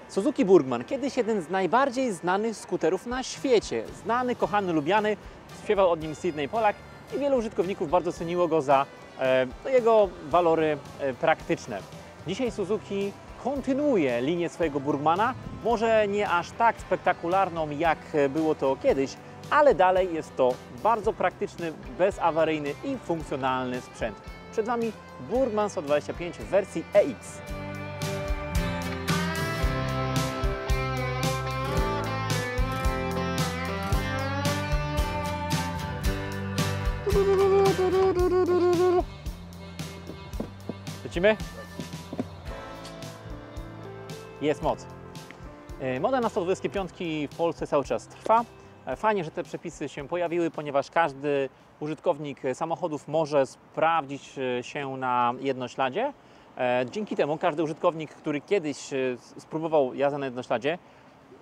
Suzuki Burgman, kiedyś jeden z najbardziej znanych skuterów na świecie. Znany, kochany, lubiany, śpiewał o nim Sydney Pollack i wielu użytkowników bardzo ceniło go za jego walory praktyczne. Dzisiaj Suzuki kontynuuje linię swojego Burgmana, może nie aż tak spektakularną jak było to kiedyś, ale dalej jest to bardzo praktyczny, bezawaryjny i funkcjonalny sprzęt. Przed Wami Burgman 125 w wersji EX. Lecimy? Jest moc. Moda na 125 w Polsce cały czas trwa. Fajnie, że te przepisy się pojawiły, ponieważ każdy użytkownik samochodów może sprawdzić się na jednośladzie. Dzięki temu każdy użytkownik, który kiedyś spróbował jazdy na jednośladzie,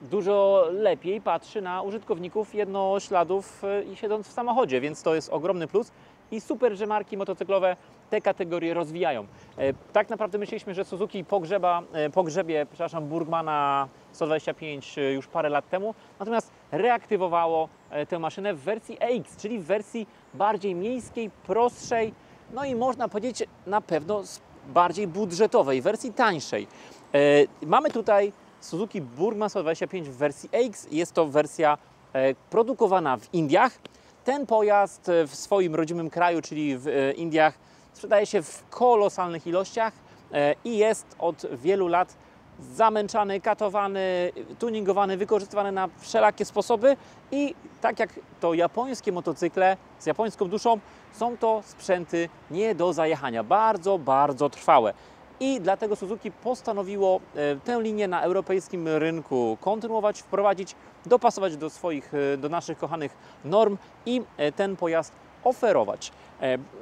dużo lepiej patrzy na użytkowników jednośladów i siedząc w samochodzie, więc to jest ogromny plus i super, że marki motocyklowe te kategorie rozwijają. Tak naprawdę myśleliśmy, że Suzuki pogrzebie Burgmana 125 już parę lat temu, natomiast reaktywowało tę maszynę w wersji EX, czyli w wersji bardziej miejskiej, prostszej, no i można powiedzieć na pewno bardziej budżetowej, wersji tańszej. Mamy tutaj Suzuki Burgman 125 w wersji EX. Jest to wersja produkowana w Indiach. Ten pojazd w swoim rodzimym kraju, czyli w Indiach, sprzedaje się w kolosalnych ilościach i jest od wielu lat zamęczany, katowany, tuningowany, wykorzystywany na wszelakie sposoby i tak jak to japońskie motocykle z japońską duszą, są to sprzęty nie do zajechania, bardzo, bardzo trwałe. I dlatego Suzuki postanowiło tę linię na europejskim rynku kontynuować, wprowadzić, dopasować do naszych kochanych norm i ten pojazd oferować.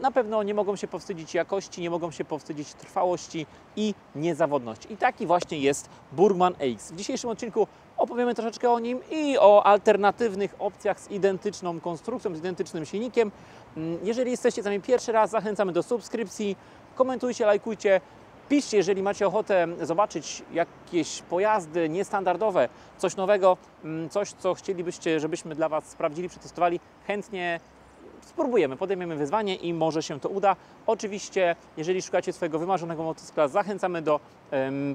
Na pewno nie mogą się powstydzić jakości, nie mogą się powstydzić trwałości i niezawodności. I taki właśnie jest Burgman EX. W dzisiejszym odcinku opowiemy troszeczkę o nim i o alternatywnych opcjach z identyczną konstrukcją, z identycznym silnikiem. Jeżeli jesteście z nami pierwszy raz, zachęcamy do subskrypcji, komentujcie, lajkujcie. Piszcie, jeżeli macie ochotę zobaczyć jakieś pojazdy niestandardowe, coś nowego, coś, co chcielibyście, żebyśmy dla Was sprawdzili, przetestowali. Chętnie spróbujemy, podejmiemy wyzwanie i może się to uda. Oczywiście, jeżeli szukacie swojego wymarzonego motocykla, zachęcamy do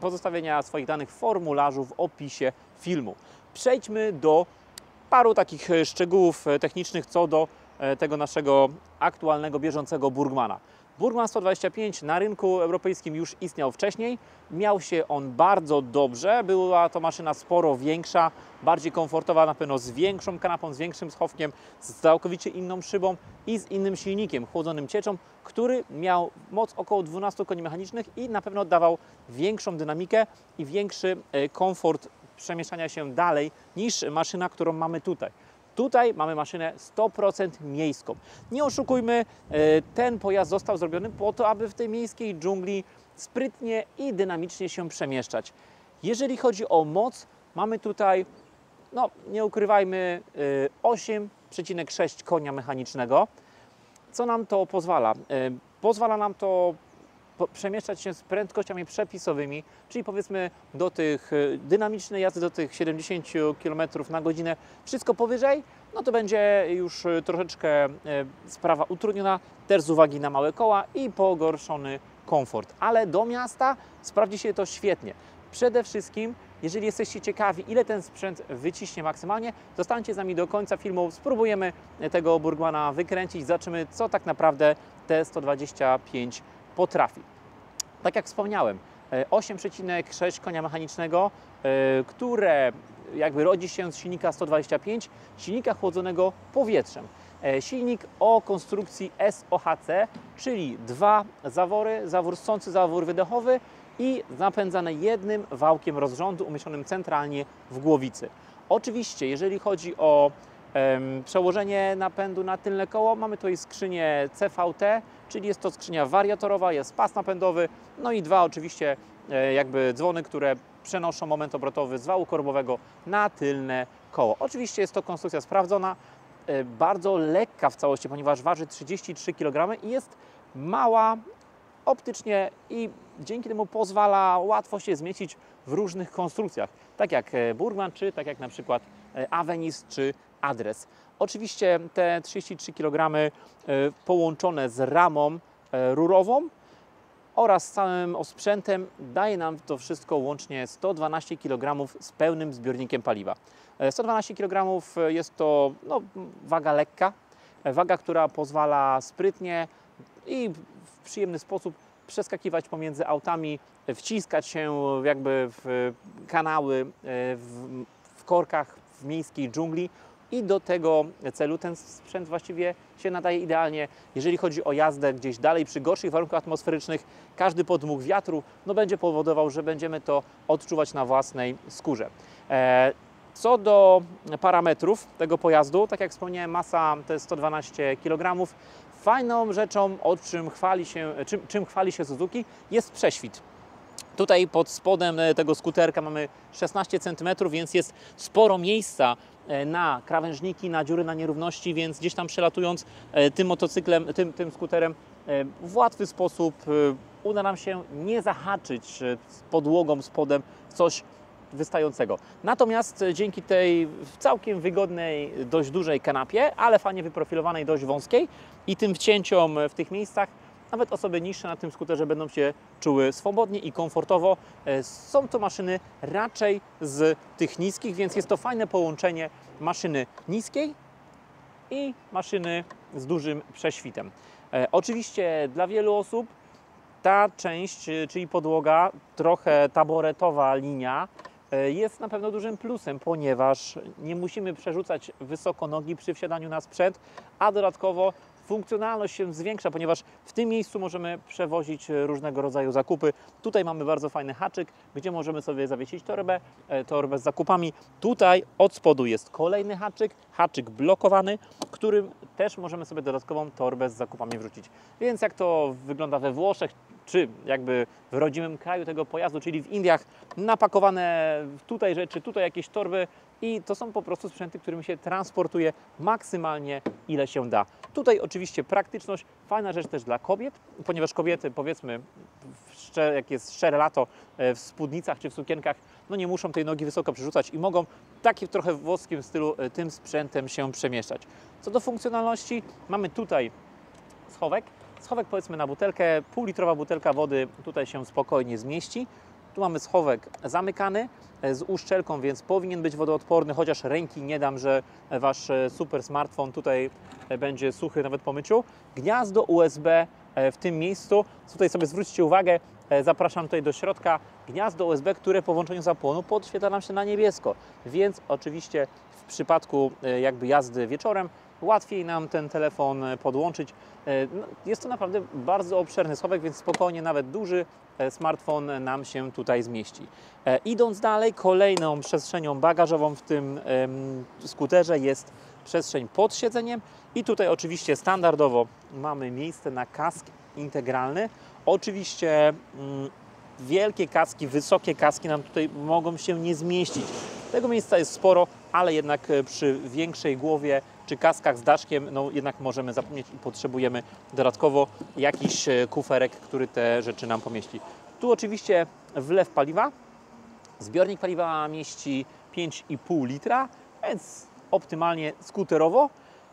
pozostawienia swoich danych w formularzu w opisie filmu. Przejdźmy do paru takich szczegółów technicznych co do tego naszego aktualnego, bieżącego Burgmana. Burgman 125 na rynku europejskim już istniał wcześniej. Miał się on bardzo dobrze. Była to maszyna sporo większa, bardziej komfortowa, na pewno z większą kanapą, z większym schowkiem, z całkowicie inną szybą i z innym silnikiem chłodzonym cieczą, który miał moc około 12 koni mechanicznych i na pewno dawał większą dynamikę i większy komfort przemieszczania się dalej niż maszyna, którą mamy tutaj. Tutaj mamy maszynę 100% miejską. Nie oszukujmy, ten pojazd został zrobiony po to, aby w tej miejskiej dżungli sprytnie i dynamicznie się przemieszczać. Jeżeli chodzi o moc, mamy tutaj, no nie ukrywajmy, 8,6 konia mechanicznego. Co nam to pozwala? Pozwala nam to przemieszczać się z prędkościami przepisowymi, czyli powiedzmy do tych dynamicznej jazdy, do tych 70 km na godzinę, wszystko powyżej, no to będzie już troszeczkę sprawa utrudniona, też z uwagi na małe koła i pogorszony komfort. Ale do miasta sprawdzi się to świetnie. Przede wszystkim, jeżeli jesteście ciekawi, ile ten sprzęt wyciśnie maksymalnie, zostańcie z nami do końca filmu, spróbujemy tego Burgmana wykręcić, zobaczymy, co tak naprawdę te 125 potrafi. Tak jak wspomniałem, 8,6 konia mechanicznego, które jakby rodzi się z silnika 125, silnika chłodzonego powietrzem. Silnik o konstrukcji SOHC, czyli dwa zawory, zawór ssący, zawór wydechowy i napędzane jednym wałkiem rozrządu umieszczonym centralnie w głowicy. Oczywiście, jeżeli chodzi o przełożenie napędu na tylne koło, mamy tutaj skrzynię CVT, czyli jest to skrzynia wariatorowa, jest pas napędowy, no i dwa oczywiście jakby dzwony, które przenoszą moment obrotowy z wału korbowego na tylne koło. Oczywiście jest to konstrukcja sprawdzona, bardzo lekka w całości, ponieważ waży 33 kg i jest mała optycznie i dzięki temu pozwala łatwo się zmieścić w różnych konstrukcjach, tak jak Burgman, czy tak jak na przykład Avensis czy Adres. Oczywiście te 33 kg połączone z ramą rurową oraz całym osprzętem daje nam to wszystko łącznie 112 kg z pełnym zbiornikiem paliwa. 112 kg jest to waga lekka, waga, która pozwala sprytnie i w przyjemny sposób przeskakiwać pomiędzy autami, wciskać się jakby w kanały, w korkach, w miejskiej dżungli. I do tego celu ten sprzęt właściwie się nadaje idealnie, jeżeli chodzi o jazdę gdzieś dalej przy gorszych warunkach atmosferycznych. Każdy podmuch wiatru będzie powodował, że będziemy to odczuwać na własnej skórze. Co do parametrów tego pojazdu, tak jak wspomniałem, masa to jest 112 kg. Fajną rzeczą, czym chwali się Suzuki, jest prześwit. Tutaj pod spodem tego skuterka mamy 16 cm, więc jest sporo miejsca na krawężniki, na dziury, na nierówności, więc gdzieś tam przelatując tym motocyklem, tym skuterem w łatwy sposób uda nam się nie zahaczyć z podłogą, spodem coś wystającego. Natomiast dzięki tej całkiem wygodnej, dość dużej kanapie, ale fajnie wyprofilowanej, dość wąskiej i tym wcięciom w tych miejscach, nawet osoby niższe na tym skuterze będą się czuły swobodnie i komfortowo. Są to maszyny raczej z tych niskich, więc jest to fajne połączenie maszyny niskiej i maszyny z dużym prześwitem. Oczywiście dla wielu osób ta część, czyli podłoga, trochę taboretowa linia, jest na pewno dużym plusem, ponieważ nie musimy przerzucać wysoko nogi przy wsiadaniu na sprzęt, a dodatkowo funkcjonalność się zwiększa, ponieważ w tym miejscu możemy przewozić różnego rodzaju zakupy. Tutaj mamy bardzo fajny haczyk, gdzie możemy sobie zawiesić torbę z zakupami. Tutaj od spodu jest kolejny haczyk blokowany, którym też możemy sobie dodatkową torbę z zakupami wrzucić. Więc jak to wygląda we Włoszech, czy jakby w rodzimym kraju tego pojazdu, czyli w Indiach, napakowane tutaj rzeczy, tutaj jakieś torby i to są po prostu sprzęty, którymi się transportuje maksymalnie ile się da. Tutaj oczywiście praktyczność, fajna rzecz też dla kobiet, ponieważ kobiety, powiedzmy, jak jest szczere lato, w spódnicach czy w sukienkach, nie muszą tej nogi wysoko przerzucać i mogą w trochę włoskim stylu tym sprzętem się przemieszczać. Co do funkcjonalności, mamy tutaj schowek. Schowek powiedzmy na butelkę, półlitrowa butelka wody tutaj się spokojnie zmieści. Tu mamy schowek zamykany z uszczelką, więc powinien być wodoodporny, chociaż ręki nie dam, że Wasz super smartfon tutaj będzie suchy nawet po myciu. Gniazdo USB w tym miejscu. Tutaj sobie zwróćcie uwagę, zapraszam tutaj do środka. Gniazdo USB, które po włączeniu zapłonu podświetla nam się na niebiesko, więc oczywiście w przypadku jakby jazdy wieczorem łatwiej nam ten telefon podłączyć. Jest to naprawdę bardzo obszerny schowek, więc spokojnie nawet duży smartfon nam się tutaj zmieści. Idąc dalej, kolejną przestrzenią bagażową w tym skuterze jest przestrzeń pod siedzeniem i tutaj oczywiście standardowo mamy miejsce na kask integralny. Oczywiście wielkie kaski, wysokie kaski nam tutaj mogą się nie zmieścić. Tego miejsca jest sporo, ale jednak przy większej głowie czy kaskach z daszkiem, jednak możemy zapomnieć i potrzebujemy dodatkowo jakiś kuferek, który te rzeczy nam pomieści. Tu oczywiście wlew paliwa. Zbiornik paliwa mieści 5,5 litra, więc optymalnie skuterowo.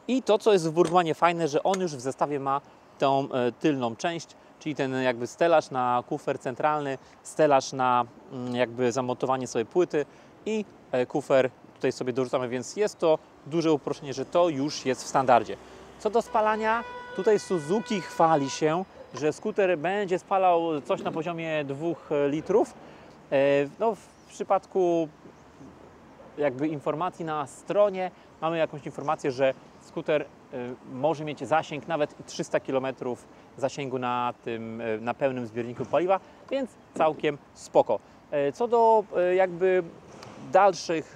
I to, co jest w Burgmanie fajne, że on już w zestawie ma tą tylną część, czyli ten jakby stelaż na kufer centralny, stelaż na jakby zamontowanie sobie płyty i kufer tutaj sobie dorzucamy, więc jest to duże uproszczenie, że to już jest w standardzie. Co do spalania, tutaj Suzuki chwali się, że skuter będzie spalał coś na poziomie 2 litrów. W przypadku jakby informacji na stronie mamy jakąś informację, że skuter może mieć zasięg nawet 300 km zasięgu na pełnym zbiorniku paliwa, więc całkiem spoko. Co do jakby dalszych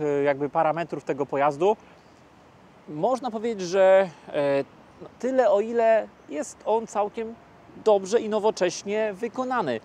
parametrów tego pojazdu, można powiedzieć, że tyle o ile jest on całkiem dobrze i nowocześnie wykonany.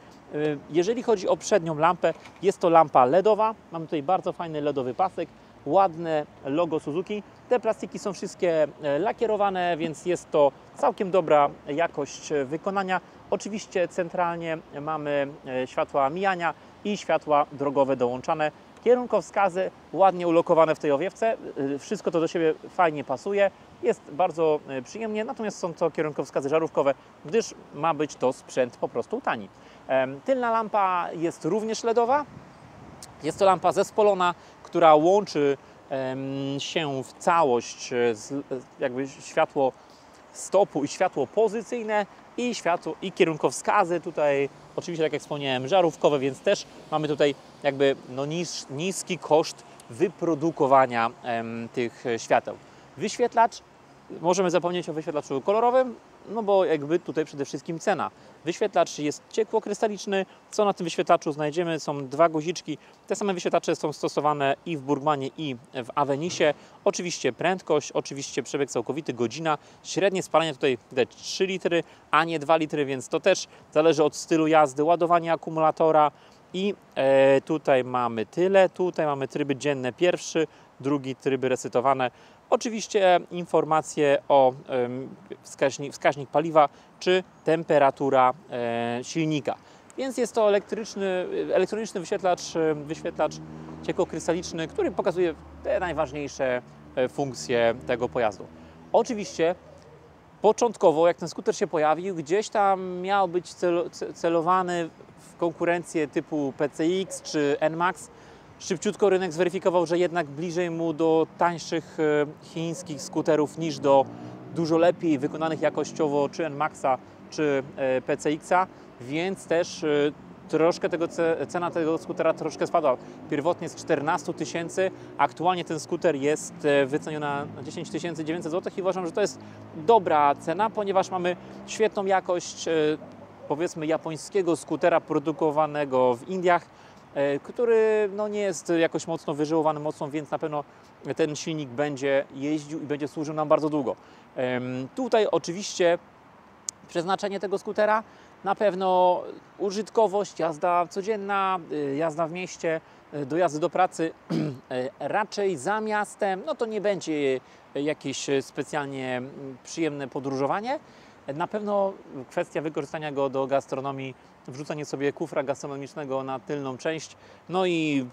Jeżeli chodzi o przednią lampę, jest to lampa LEDowa. Mamy tutaj bardzo fajny LEDowy pasek, ładne logo Suzuki. Te plastiki są wszystkie lakierowane, więc jest to całkiem dobra jakość wykonania. Oczywiście centralnie mamy światła mijania i światła drogowe dołączane. Kierunkowskazy ładnie ulokowane w tej owiewce. Wszystko to do siebie fajnie pasuje. Jest bardzo przyjemnie, natomiast są to kierunkowskazy żarówkowe, gdyż ma być to sprzęt po prostu tani. Tylna lampa jest również LEDowa. Jest to lampa zespolona, która łączy się w całość jakby światło stopu i światło pozycyjne i kierunkowskazy. Tutaj oczywiście, tak jak wspomniałem, żarówkowe, więc też mamy tutaj jakby niski koszt wyprodukowania tych świateł. Wyświetlacz, możemy zapomnieć o wyświetlaczu kolorowym, no bo jakby tutaj przede wszystkim cena. Wyświetlacz jest ciekłokrystaliczny. Co na tym wyświetlaczu znajdziemy? Są dwa guziczki. Te same wyświetlacze są stosowane i w Burgmanie, i w Avenisie. Oczywiście prędkość, oczywiście przebieg całkowity, godzina. Średnie spalanie tutaj widać 3 litry, a nie 2 litry, więc to też zależy od stylu jazdy, ładowania akumulatora. I tutaj mamy tyle. Tutaj mamy tryby dzienne pierwszy, drugi tryby resetowane. Oczywiście informacje o wskaźnik paliwa czy temperatura silnika. Więc jest to elektroniczny wyświetlacz ciekłokrystaliczny, który pokazuje te najważniejsze funkcje tego pojazdu. Oczywiście początkowo, jak ten skuter się pojawił, gdzieś tam miał być celowany w konkurencję typu PCX czy NMAX. Szybciutko rynek zweryfikował, że jednak bliżej mu do tańszych chińskich skuterów niż do dużo lepiej wykonanych jakościowo czy NMAXa, czy PCX-a, więc też troszkę cena tego skutera troszkę spadła. Pierwotnie z 14 000, aktualnie ten skuter jest wyceniony na 10 900 zł i uważam, że to jest dobra cena, ponieważ mamy świetną jakość, powiedzmy, japońskiego skutera produkowanego w Indiach, który no, nie jest jakoś mocno wyżyłowany mocą, więc na pewno ten silnik będzie jeździł i będzie służył nam bardzo długo. Tutaj oczywiście przeznaczenie tego skutera, na pewno użytkowość, jazda codzienna, jazda w mieście, dojazdy do pracy, raczej za miastem, no to nie będzie jakieś specjalnie przyjemne podróżowanie. Na pewno kwestia wykorzystania go do gastronomii, wrzucanie sobie kufra gastronomicznego na tylną część, no i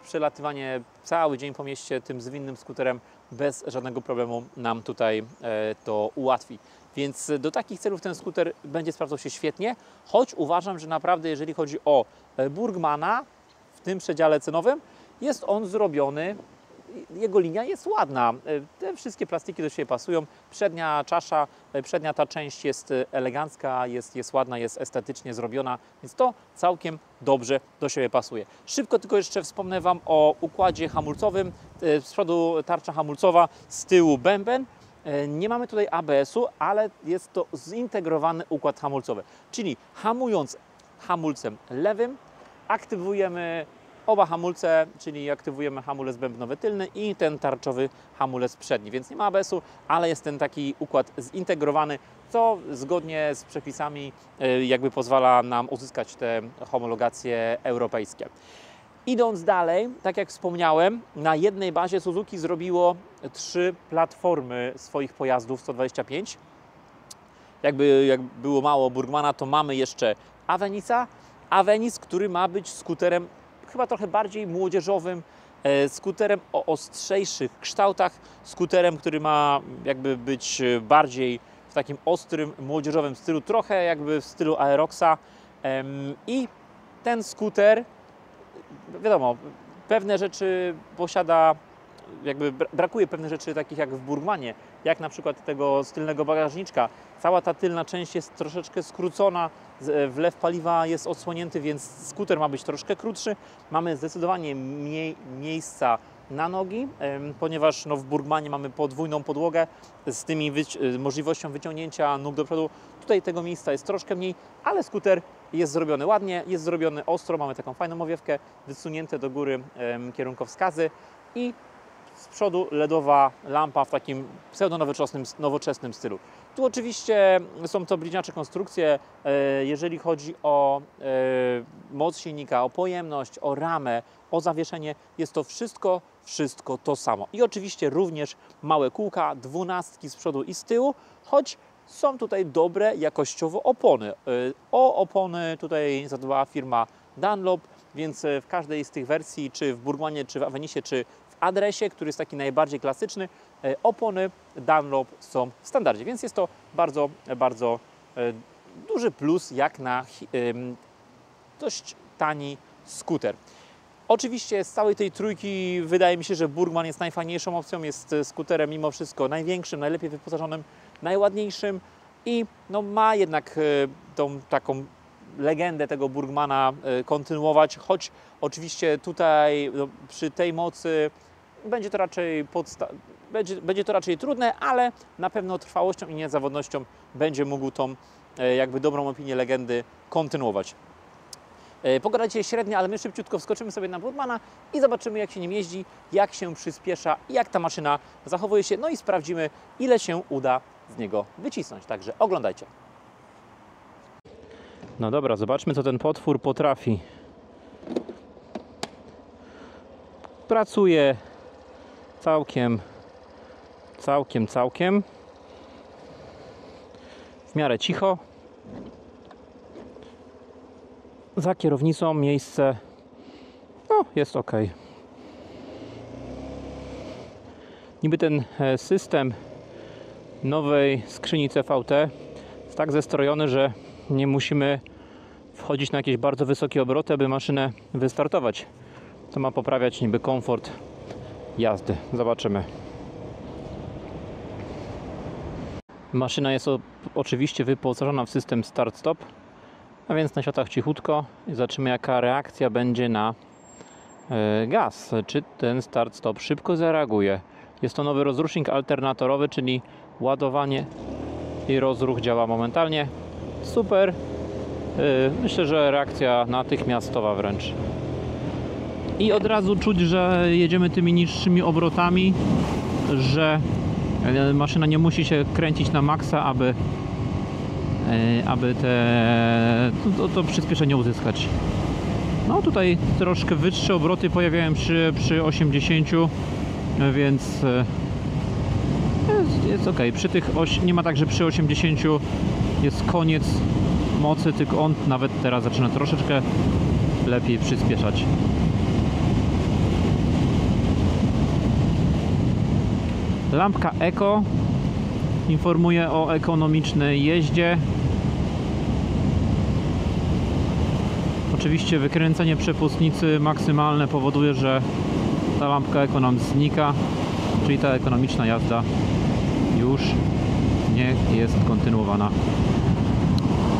przelatywanie cały dzień po mieście tym zwinnym skuterem bez żadnego problemu nam tutaj to ułatwi. Więc do takich celów ten skuter będzie sprawdzał się świetnie, choć uważam, że naprawdę jeżeli chodzi o Burgmana w tym przedziale cenowym, jest on zrobiony, jego linia jest ładna. Te wszystkie plastiki do siebie pasują. Przednia czasza, przednia ta część jest elegancka, jest ładna, jest estetycznie zrobiona, więc to całkiem dobrze do siebie pasuje. Szybko tylko jeszcze wspomnę Wam o układzie hamulcowym. Z przodu tarcza hamulcowa, z tyłu bęben. Nie mamy tutaj ABS-u, ale jest to zintegrowany układ hamulcowy. Czyli hamując hamulcem lewym, aktywujemy oba hamulce, czyli aktywujemy hamulec bębnowy tylny i ten tarczowy hamulec przedni. Więc nie ma ABS-u, ale jest ten taki układ zintegrowany, co zgodnie z przepisami jakby pozwala nam uzyskać te homologacje europejskie. Idąc dalej, tak jak wspomniałem, na jednej bazie Suzuki zrobiło 3 platformy swoich pojazdów 125. Jak było mało Burgmana, to mamy jeszcze Avenisa. Avenis, który ma być skuterem chyba trochę bardziej młodzieżowym, skuterem o ostrzejszych kształtach, skuterem, który ma jakby być bardziej w takim ostrym, młodzieżowym stylu, trochę jakby w stylu Aeroxa. I ten skuter, wiadomo, pewne rzeczy posiada, jakby brakuje pewnych rzeczy takich jak w Burgmanie, jak na przykład tego tylnego bagażniczka. Cała ta tylna część jest troszeczkę skrócona, wlew paliwa jest odsłonięty, więc skuter ma być troszkę krótszy. Mamy zdecydowanie mniej miejsca na nogi, ponieważ no, w Burgmanie mamy podwójną podłogę z tymi możliwością wyciągnięcia nóg do przodu. Tutaj tego miejsca jest troszkę mniej, ale skuter jest zrobiony ładnie, jest zrobiony ostro, mamy taką fajną owiewkę, wysunięte do góry kierunkowskazy i z przodu LEDowa lampa w takim pseudo-nowoczesnym stylu. Tu oczywiście są to bliźniacze konstrukcje, jeżeli chodzi o moc silnika, o pojemność, o ramę, o zawieszenie, jest to wszystko to samo. I oczywiście również małe kółka, 12 z przodu i z tyłu, choć są tutaj dobre jakościowo opony. O opony tutaj zadbała firma Dunlop, więc w każdej z tych wersji, czy w Burgmanie, czy w Avenisie, czy w Adresie, który jest taki najbardziej klasyczny, opony Dunlop są w standardzie, więc jest to bardzo, bardzo duży plus jak na dość tani skuter. Oczywiście z całej tej trójki wydaje mi się, że Burgman jest najfajniejszą opcją, jest skuterem mimo wszystko największym, najlepiej wyposażonym, najładniejszym i no, ma jednak tą taką legendę tego Burgmana kontynuować, choć oczywiście tutaj no, przy tej mocy będzie to raczej trudne, ale na pewno trwałością i niezawodnością będzie mógł tą jakby dobrą opinię legendy kontynuować. Pogoda dzisiaj średnia, ale my szybciutko wskoczymy sobie na Burgmana i zobaczymy, jak się nim jeździ, jak się przyspiesza, jak ta maszyna zachowuje się, no i sprawdzimy, ile się uda z niego wycisnąć. Także oglądajcie. No dobra, zobaczmy, co ten potwór potrafi. Pracuje całkiem w miarę cicho. Za kierownicą miejsce no, jest ok. Niby ten system nowej skrzyni CVT jest tak zestrojony, że nie musimy wchodzić na jakieś bardzo wysokie obroty, aby maszynę wystartować. To ma poprawiać niby komfort jazdy. Zobaczymy. Maszyna jest oczywiście wyposażona w system start-stop, a więc na światłach cichutko i zobaczymy, jaka reakcja będzie na gaz. Czy ten start-stop szybko zareaguje. Jest to nowy rozrusznik alternatorowy, czyli ładowanie i rozruch działa momentalnie. Super. Myślę, że reakcja natychmiastowa wręcz. I od razu czuć, że jedziemy tymi niższymi obrotami, że maszyna nie musi się kręcić na maksa, aby to przyspieszenie uzyskać. No tutaj troszkę wyższe obroty pojawiają się przy 80, więc jest ok. Nie ma tak, że przy 80 jest koniec mocy, tylko on nawet teraz zaczyna troszeczkę lepiej przyspieszać. Lampka Eco informuje o ekonomicznej jeździe. Oczywiście wykręcenie przepustnicy maksymalne powoduje, że ta lampka Eco nam znika, czyli ta ekonomiczna jazda już nie jest kontynuowana.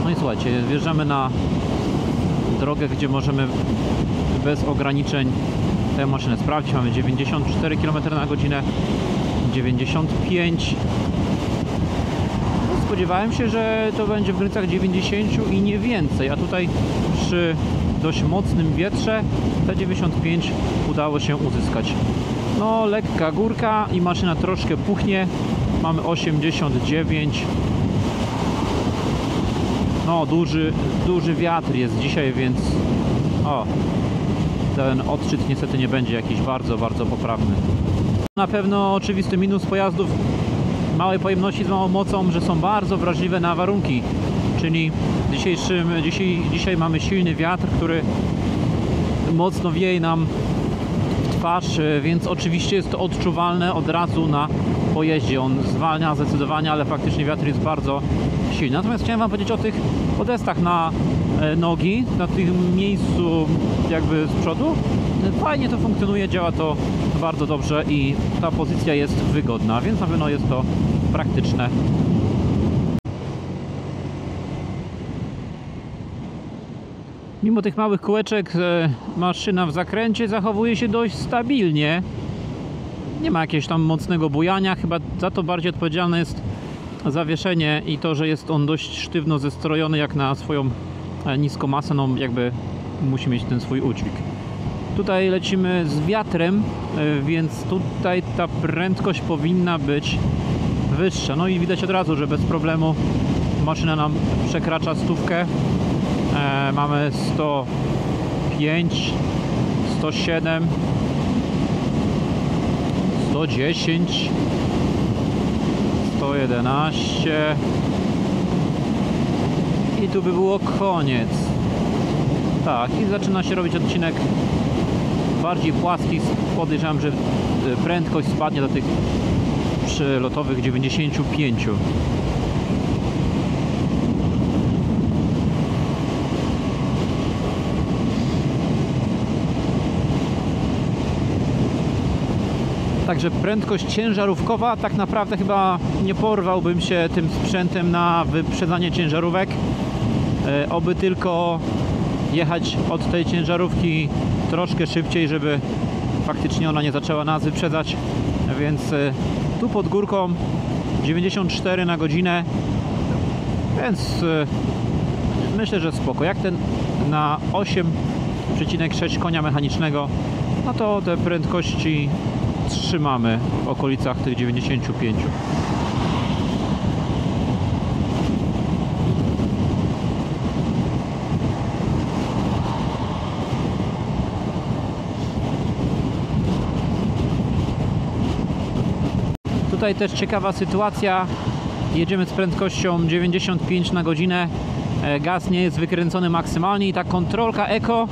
No i słuchajcie, wjeżdżamy na drogę, gdzie możemy bez ograniczeń tę maszynę sprawdzić. Mamy 94 km na godzinę, 95. Spodziewałem się, że to będzie w granicach 90 i nie więcej, a tutaj przy dość mocnym wietrze te 95 udało się uzyskać. No lekka górka i maszyna troszkę puchnie. Mamy 89. No duży wiatr jest dzisiaj, więc ten odczyt niestety nie będzie jakiś bardzo poprawny. Na pewno oczywisty minus pojazdów małej pojemności z małą mocą, że są bardzo wrażliwe na warunki, czyli dzisiaj mamy silny wiatr, który mocno wieje nam w twarz, więc oczywiście jest to odczuwalne od razu na pojeździe. On zwalnia zdecydowanie, ale faktycznie wiatr jest bardzo silny. Natomiast chciałem Wam powiedzieć o tych podestach na nogi, na tym miejscu jakby z przodu. Fajnie to funkcjonuje, działa to bardzo dobrze i ta pozycja jest wygodna, więc na pewno jest to praktyczne. Mimo tych małych kółeczek maszyna w zakręcie zachowuje się dość stabilnie. Nie ma jakiegoś tam mocnego bujania, chyba za to bardziej odpowiedzialne jest zawieszenie i to, że jest on dość sztywno zestrojony jak na swoją niską masę, no jakby musi mieć ten swój udźwig. Tutaj lecimy z wiatrem, więc tutaj ta prędkość powinna być wyższa. No i widać od razu, że bez problemu maszyna nam przekracza 100. Mamy 105, 107, 110, 111, I tu by było koniec. Tak, i zaczyna się robić odcinek bardziej płaski. Podejrzewam, że prędkość spadnie do tych przelotowych 95. Także prędkość ciężarówkowa, tak naprawdę chyba nie porwałbym się tym sprzętem na wyprzedzanie ciężarówek. Oby tylko jechać od tej ciężarówki troszkę szybciej, żeby faktycznie ona nie zaczęła nas wyprzedzać. Więc tu pod górką 94 na godzinę, więc myślę, że spoko. Jak ten na 8,6 konia mechanicznego, no to te prędkości trzymamy w okolicach tych 95. Tutaj też ciekawa sytuacja. Jedziemy z prędkością 95 na godzinę. Gaz nie jest wykręcony maksymalnie i ta kontrolka Eco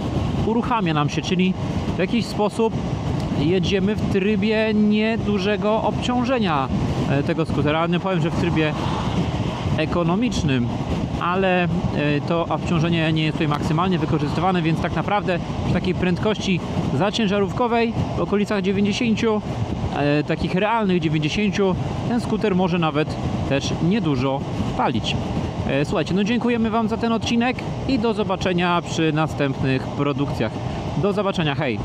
uruchamia nam się, czyli w jakiś sposób jedziemy w trybie niedużego obciążenia tego skutera. Nie powiem, że w trybie ekonomicznym, ale to obciążenie nie jest tutaj maksymalnie wykorzystywane, więc tak naprawdę przy takiej prędkości zaciężarówkowej w okolicach 90, takich realnych 90, ten skuter może nawet też niedużo palić. Słuchajcie, no dziękujemy Wam za ten odcinek i do zobaczenia przy następnych produkcjach. Do zobaczenia, hej!